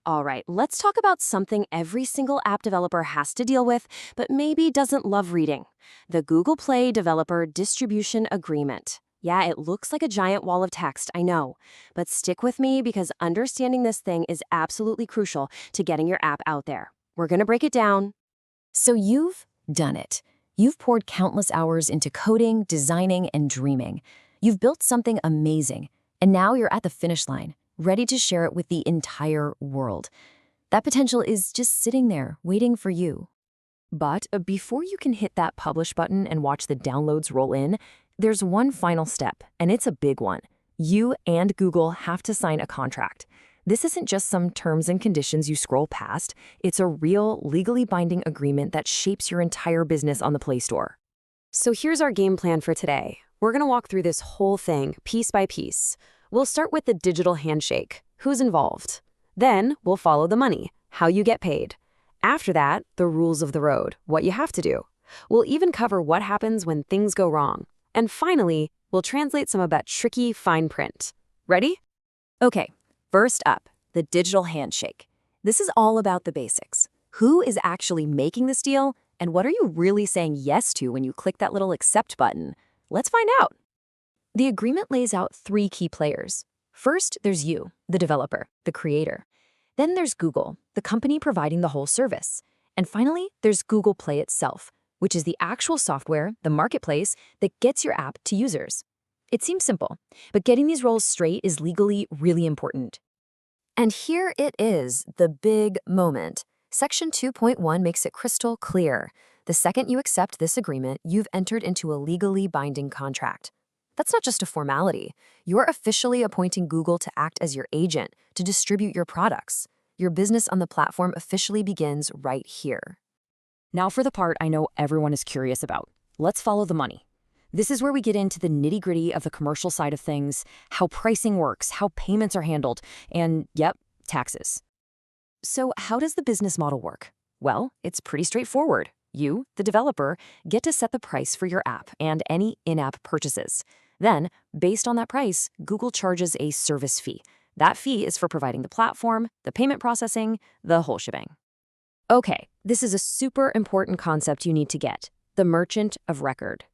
All right, let's talk about something every single app developer has to deal with, but maybe doesn't love reading. The Google Play Developer Distribution Agreement. Yeah, it looks like a giant wall of text, I know. But stick with me because understanding this thing is absolutely crucial to getting your app out there. We're going to break it down. So you've done it. You've poured countless hours into coding, designing, and dreaming. You've built something amazing, and now you're at the finish line, ready to share it with the entire world. That potential is just sitting there, waiting for you. But before you can hit that publish button and watch the downloads roll in, there's one final step, and it's a big one. You and Google have to sign a contract. This isn't just some terms and conditions you scroll past. It's a real, legally binding agreement that shapes your entire business on the Play Store. So here's our game plan for today. We're going to walk through this whole thing piece by piece. We'll start with the digital handshake. Who's involved? Then we'll follow the money, how you get paid. After that, the rules of the road, what you have to do. We'll even cover what happens when things go wrong. And finally, we'll translate some of that tricky fine print. Ready? Okay, first up, the digital handshake. This is all about the basics. Who is actually making this deal, and what are you really saying yes to when you click that little accept button? Let's find out. The agreement lays out three key players. First, there's you, the developer, the creator. Then there's Google, the company providing the whole service. And finally, there's Google Play itself, which is the actual software, the marketplace, that gets your app to users. It seems simple, but getting these roles straight is legally really important. And here it is, the big moment. Section 2.1 makes it crystal clear. The second you accept this agreement, you've entered into a legally binding contract. That's not just a formality. You're officially appointing Google to act as your agent, to distribute your products. Your business on the platform officially begins right here. Now for the part I know everyone is curious about. Let's follow the money. This is where we get into the nitty-gritty of the commercial side of things, how pricing works, how payments are handled, and, yep, taxes. So how does the business model work? Well, it's pretty straightforward. You, the developer, get to set the price for your app and any in-app purchases. Then, based on that price, Google charges a service fee. That fee is for providing the platform, the payment processing, the whole shebang. Okay, this is a super important concept you need to get, the merchant of record.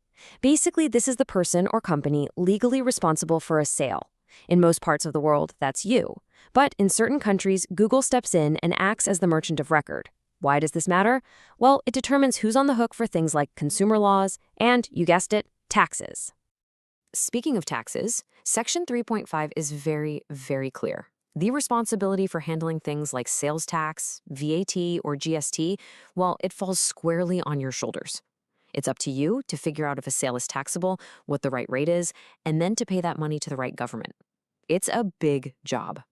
Basically, this is the person or company legally responsible for a sale. In most parts of the world, that's you. But in certain countries, Google steps in and acts as the merchant of record. Why does this matter? Well, it determines who's on the hook for things like consumer laws and, you guessed it, taxes. Speaking of taxes, Section 3.5 is very, very clear. The responsibility for handling things like sales tax, VAT, or GST, well, it falls squarely on your shoulders. It's up to you to figure out if a sale is taxable, what the right rate is, and then to pay that money to the right government. It's a big job.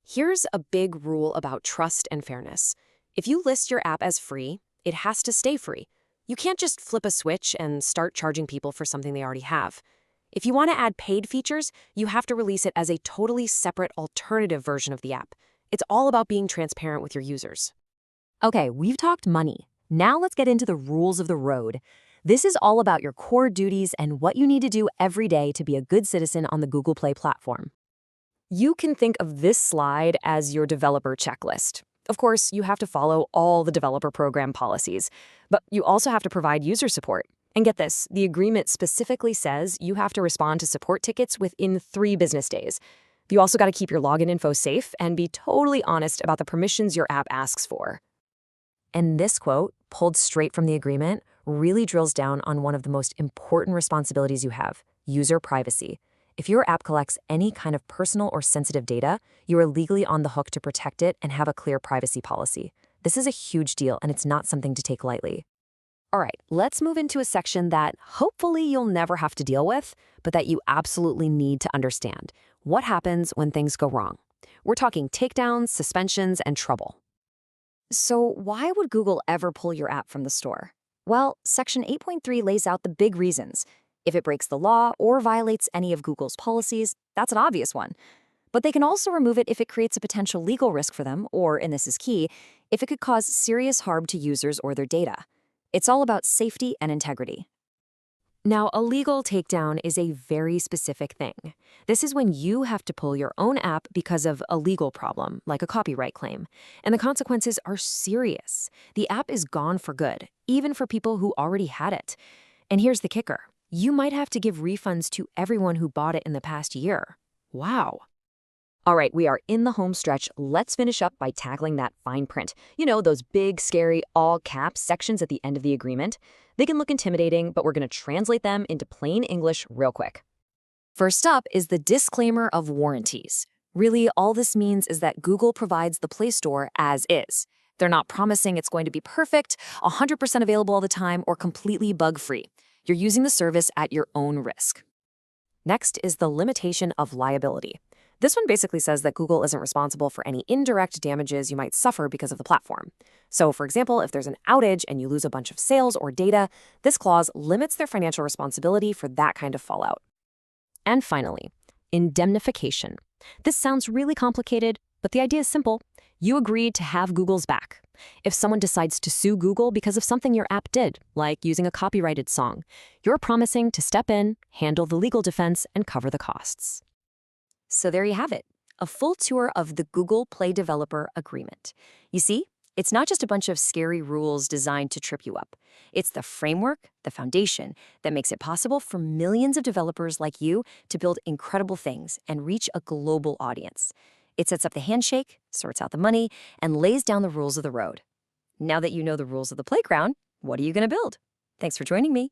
Here's a big rule about trust and fairness. If you list your app as free, it has to stay free. You can't just flip a switch and start charging people for something they already have. If you want to add paid features, you have to release it as a totally separate alternative version of the app. It's all about being transparent with your users. Okay, we've talked money. Now let's get into the rules of the road. This is all about your core duties and what you need to do every day to be a good citizen on the Google Play platform. You can think of this slide as your developer checklist. Of course, you have to follow all the developer program policies, but you also have to provide user support. And get this, the agreement specifically says you have to respond to support tickets within 3 business days. You also got to keep your login info safe and be totally honest about the permissions your app asks for. And this quote, pulled straight from the agreement, really drills down on one of the most important responsibilities you have, user privacy. If your app collects any kind of personal or sensitive data, you are legally on the hook to protect it and have a clear privacy policy. This is a huge deal, and it's not something to take lightly. All right, let's move into a section that hopefully you'll never have to deal with, but that you absolutely need to understand. What happens when things go wrong? We're talking takedowns, suspensions, and trouble. So why would Google ever pull your app from the store? Well, Section 8.3 lays out the big reasons. If it breaks the law or violates any of Google's policies, that's an obvious one. But they can also remove it if it creates a potential legal risk for them, or, and this is key, if it could cause serious harm to users or their data. It's all about safety and integrity. Now, a legal takedown is a very specific thing. This is when you have to pull your own app because of a legal problem, like a copyright claim. And the consequences are serious. The app is gone for good, even for people who already had it. And here's the kicker. You might have to give refunds to everyone who bought it in the past year. Wow. All right, we are in the home stretch. Let's finish up by tackling that fine print. You know, those big, scary, all caps sections at the end of the agreement? They can look intimidating, but we're going to translate them into plain English real quick. First up is the disclaimer of warranties. Really, all this means is that Google provides the Play Store as is. They're not promising it's going to be perfect, 100% available all the time, or completely bug-free. You're using the service at your own risk. Next is the limitation of liability. This one basically says that Google isn't responsible for any indirect damages you might suffer because of the platform. So, for example, if there's an outage and you lose a bunch of sales or data, this clause limits their financial responsibility for that kind of fallout. And finally, indemnification. This sounds really complicated, but the idea is simple. You agreed to have Google's back. If someone decides to sue Google because of something your app did, like using a copyrighted song, you're promising to step in, handle the legal defense, and cover the costs. So there you have it, a full tour of the Google Play Developer Agreement. You see, it's not just a bunch of scary rules designed to trip you up. It's the framework, the foundation, that makes it possible for millions of developers like you to build incredible things and reach a global audience. It sets up the handshake, sorts out the money, and lays down the rules of the road. Now that you know the rules of the playground, what are you going to build? Thanks for joining me.